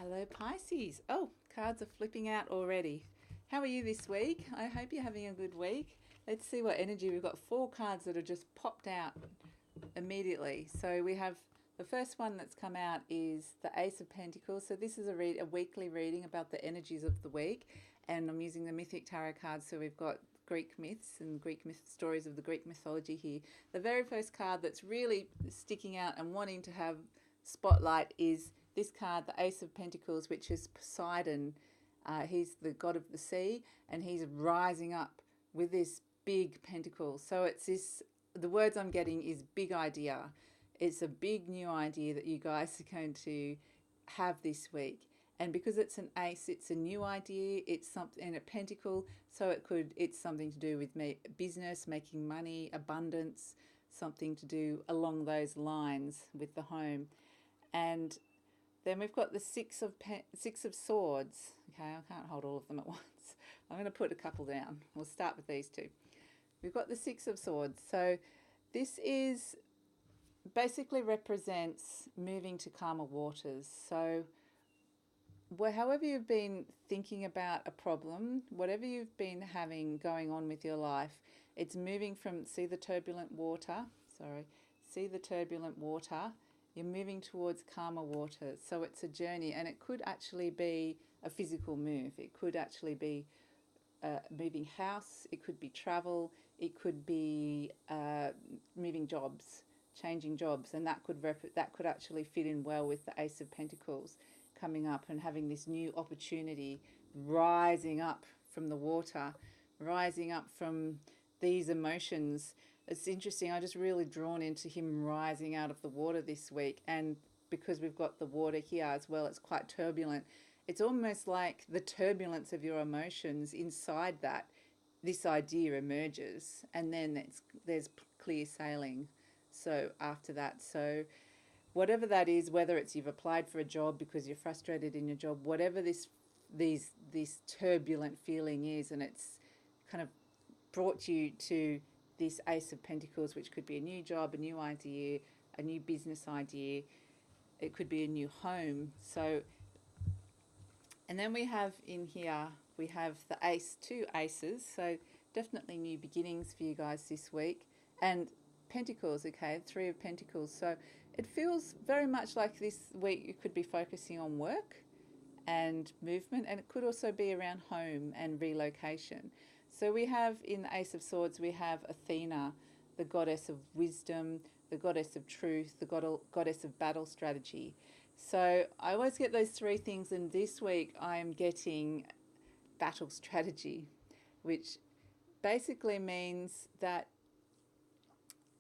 Hello Pisces. Oh, cards are flipping out already. How are you this week? I hope you're having a good week. Let's see what energy. We've got 4 cards that have just popped out immediately. So we have the first one that's come out is the Ace of Pentacles. So this is a weekly reading about the energies of the week, and I'm using the mythic tarot cards. So we've got Greek myths and stories of the Greek mythology here. The very first card that's really sticking out and wanting to have spotlight is this card, the Ace of Pentacles, which is Poseidon. He's the god of the sea, and he's rising up with this big pentacle. So it's this, the words I'm getting is big idea. It's a big new idea that you guys are going to have this week. And because it's an ace, it's a new idea. It's something in a pentacle, so it's something to do with business, making money, abundance, something to do along those lines with the home. And then we've got the Six of Swords. Okay, I can't hold all of them at once. I'm going to put a couple down. We'll start with these two. We've got the Six of Swords. So this is basically represents moving to calmer waters. So however you've been thinking about a problem, whatever you've been having going on with your life, it's moving from, see the turbulent water, you're moving towards calmer waters. So it's a journey, and it could actually be a physical move. It could actually be moving house, it could be travel, it could be moving jobs, changing jobs, and that could actually fit in well with the Ace of Pentacles coming up and having this new opportunity, rising up from the water, rising up from these emotions. It's interesting, I just really drawn into him rising out of the water this week, and because we've got the water here as well, it's quite turbulent. It's almost like the turbulence of your emotions inside that, this idea emerges, and then there's clear sailing. So after that, so whatever that is, whether it's you've applied for a job because you're frustrated in your job, whatever this turbulent feeling is, and it's kind of brought you to this Ace of Pentacles, which could be a new job, a new idea, a new business idea. It could be a new home. So, and then we have in here, we have the Ace, 2 aces. So definitely new beginnings for you guys this week. And Pentacles, okay, 3 of Pentacles. So it feels very much like this week you could be focusing on work and movement, and it could also be around home and relocation. So we have in the Ace of Swords, we have Athena, the goddess of wisdom, the goddess of truth, the goddess of battle strategy. So I always get those 3 things, and this week I'm getting battle strategy, which basically means that,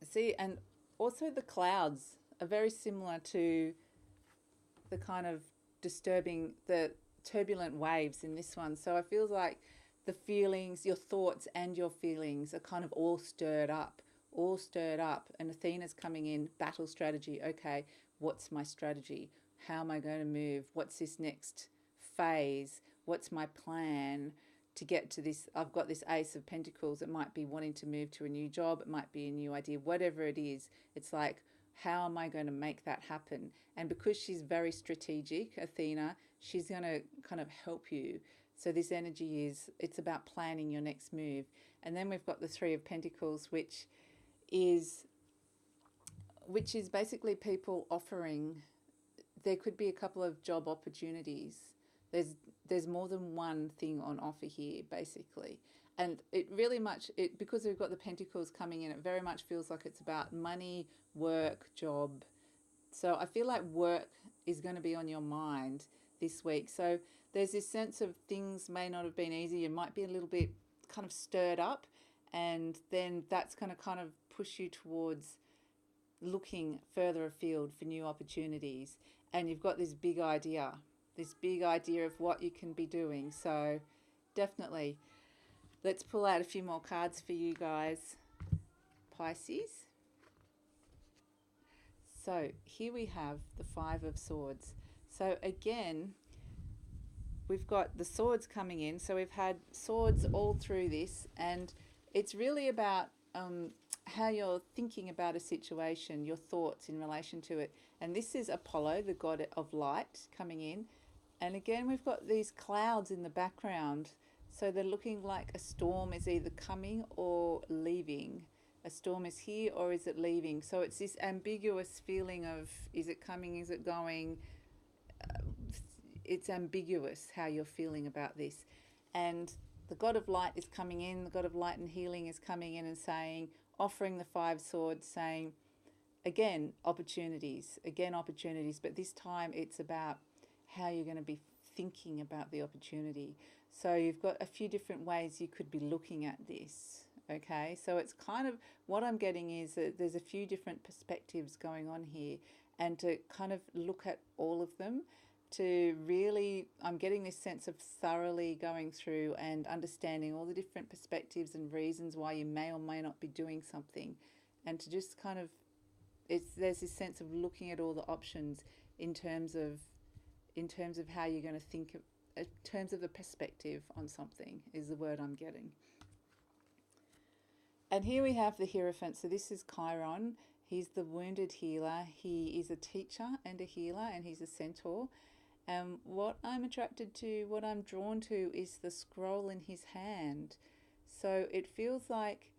see, and also the clouds are very similar to the kind of disturbing, the turbulent waves in this one. So I feel like the feelings, your thoughts and your feelings are kind of all stirred up, and Athena's coming in, battle strategy. Okay, what's my strategy? How am I going to move? What's this next phase? What's my plan to get to this? I've got this Ace of Pentacles. It might be wanting to move to a new job. It might be a new idea, whatever it is. It's like, how am I going to make that happen? And because she's very strategic, Athena, she's going to kind of help you. So this energy it's about planning your next move. And then we've got the 3 of Pentacles, which is basically people offering. There could be a couple of job opportunities. There's more than one thing on offer here, basically. And it really much, because we've got the Pentacles coming in, it very much feels like it's about money, work, job. So I feel like work is going to be on your mind this week. So there's this sense of things may not have been easy. You might be a little bit kind of stirred up, and then that's going to kind of push you towards looking further afield for new opportunities. And you've got this big idea of what you can be doing. So definitely, let's pull out a few more cards for you guys, Pisces. So here we have the 5 of Swords. So again, we've got the swords coming in. So we've had swords all through this, and it's really about how you're thinking about a situation, your thoughts in relation to it. And this is Apollo, the god of light, coming in. And again, we've got these clouds in the background. So they're looking like a storm is either coming or leaving. A storm is here or is it leaving? So it's this ambiguous feeling of, is it coming, is it going? It's ambiguous how you're feeling about this. And the God of Light is coming in, the God of Light and Healing is coming in and saying, offering the 5 swords, saying, again, opportunities, but this time it's about how you're going to be thinking about the opportunity. So you've got a few different ways you could be looking at this. Okay, so it's kind of, what I'm getting is that there's a few different perspectives going on here, and to kind of look at all of them, to really, I'm getting this sense of thoroughly going through and understanding all the different perspectives and reasons why you may or may not be doing something, and to just kind of, there's this sense of looking at all the options in terms of how you're going to think of, in terms of the perspective on something, is the word I'm getting. And here we have the Hierophant. So this is Chiron. He's the wounded healer. He is a teacher and a healer, and he's a centaur. What I'm attracted to, what I'm drawn to, is the scroll in his hand. So it feels like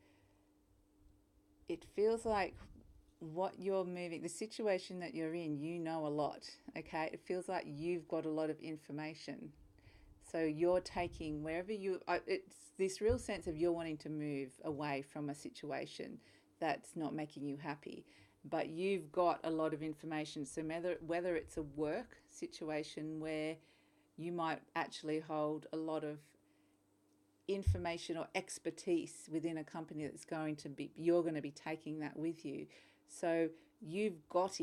what you're moving, the situation that you're in, you know a lot, okay? It feels like you've got a lot of information. So you're taking wherever it's this real sense of you're wanting to move away from a situation that's not making you happy. But you've got a lot of information. So whether it's a work situation where you might actually hold a lot of information or expertise within a company that's you're going to be taking that with you. So you've got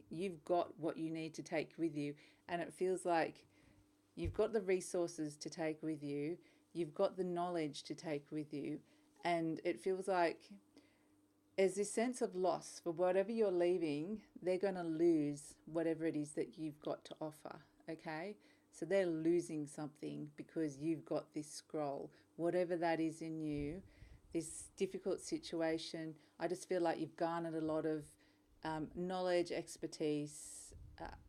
you've got what you need to take with you. And it feels like you've got the resources to take with you. You've got the knowledge to take with you. And it feels like there's this sense of loss for whatever you're leaving. They're going to lose whatever it is that you've got to offer. Okay? So they're losing something because you've got this scroll, whatever that is in you, this difficult situation. I just feel like you've garnered a lot of knowledge, expertise.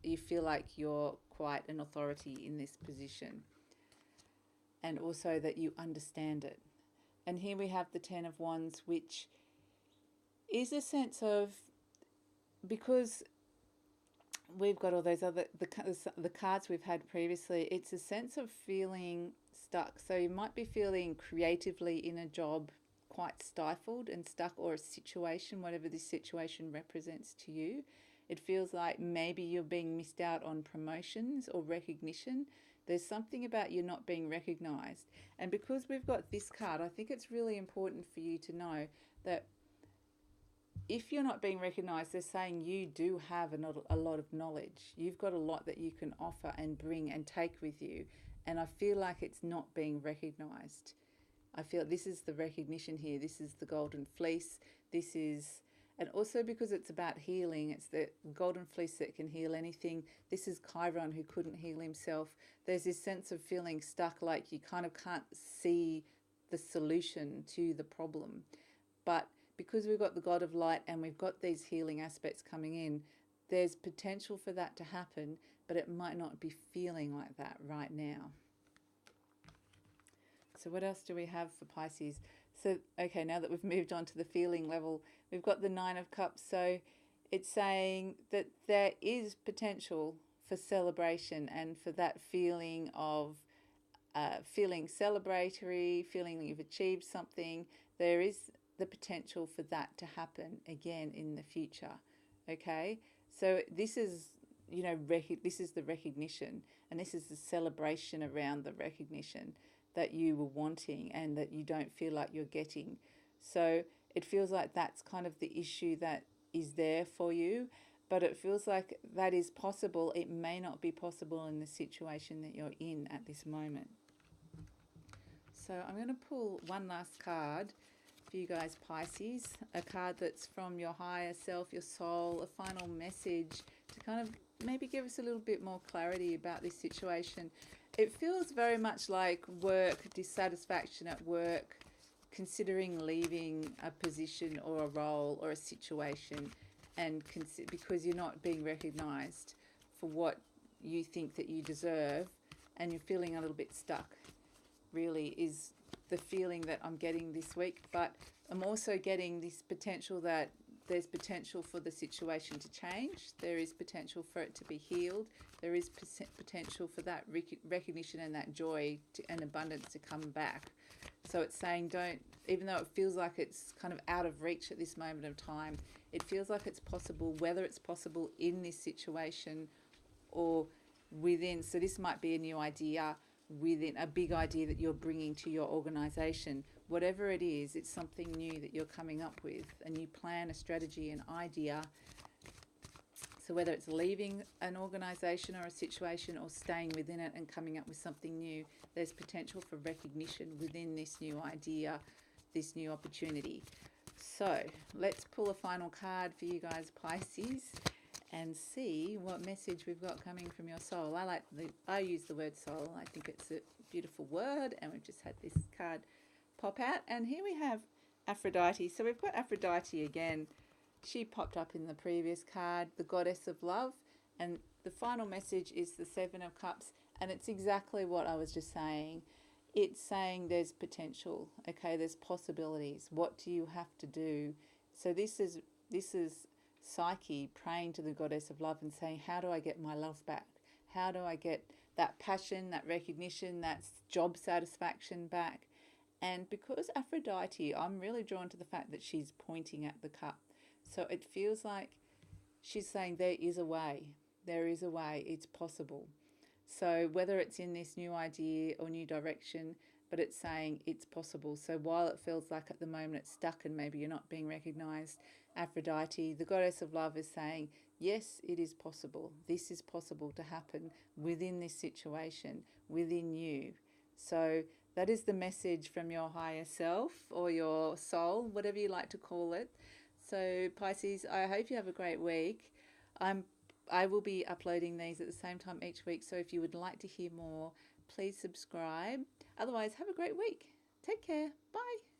You feel like you're quite an authority in this position, and also that you understand it. And here we have the Ten of Wands, which is a sense of, because we've got all those other, the cards we've had previously, it's a sense of feeling stuck. So you might be feeling creatively in a job quite stifled and stuck, or a situation, whatever this situation represents to you. It feels like maybe you're being missed out on promotions or recognition. There's something about you not being recognized. And because we've got this card, I think it's really important for you to know that if you're not being recognized, they're saying you do have a lot of knowledge. You've got a lot that you can offer and bring and take with you. And I feel like it's not being recognized. I feel this is the recognition here. This is the golden fleece. This is, and also because it's about healing, it's the golden fleece that can heal anything. This is Chiron, who couldn't heal himself. There's this sense of feeling stuck, like you kind of can't see the solution to the problem. But because we've got the God of Light and we've got these healing aspects coming in, there's potential for that to happen, but it might not be feeling like that right now. So what else do we have for Pisces? So, okay, now that we've moved on to the feeling level, we've got the Nine of Cups. So it's saying that there is potential for celebration and for that feeling of feeling celebratory, feeling that you've achieved something. There is the potential for that to happen again in the future. Okay, so this is, you know, this is the recognition, and this is the celebration around the recognition that you were wanting and that you don't feel like you're getting. So it feels like that's kind of the issue that is there for you, but it feels like that is possible. It may not be possible in the situation that you're in at this moment. So I'm going to pull one last card for you guys, Pisces, a card that's from your higher self, your soul, a final message to kind of maybe give us a little bit more clarity about this situation. It feels very much like work, dissatisfaction at work, considering leaving a position or a role or a situation, and because you're not being recognized for what you think that you deserve, and you're feeling a little bit stuck, really is the feeling that I'm getting this week. But I'm also getting this potential that there's potential for the situation to change. There is potential for it to be healed. There is potential for that recognition and that joy and abundance to come back. So it's saying don't, even though it feels like it's kind of out of reach at this moment of time, it feels like it's possible, whether it's possible in this situation or within. So this might be a new idea within a big idea that you're bringing to your organization. Whatever it is, it's something new that you're coming up with, a new plan, a strategy, an idea. So whether it's leaving an organization or a situation or staying within it and coming up with something new, there's potential for recognition within this new idea, this new opportunity. So let's pull a final card for you guys, Pisces, and see what message we've got coming from your soul. I use the word soul. I think it's a beautiful word, and we've just had this card pop out, and here we have Aphrodite. So we've got Aphrodite again. She popped up in the previous card, the goddess of love, and the final message is the Seven of Cups, and it's exactly what I was just saying. It's saying there's potential, okay, there's possibilities. What do you have to do? So this is Psyche praying to the goddess of love and saying, how do I get my love back? How do I get that passion, that recognition, that job satisfaction back? And because Aphrodite, I'm really drawn to the fact that she's pointing at the cup. So it feels like she's saying there is a way. There is a way. It's possible. So whether it's in this new idea or new direction, but it's saying it's possible. So while it feels like at the moment it's stuck and maybe you're not being recognized, Aphrodite, the goddess of love, is saying, yes, it is possible. This is possible to happen within this situation, within you. So that is the message from your higher self or your soul, whatever you like to call it. So Pisces, I hope you have a great week. I will be uploading these at the same time each week. So if you would like to hear more, please subscribe. Otherwise, have a great week. Take care. Bye.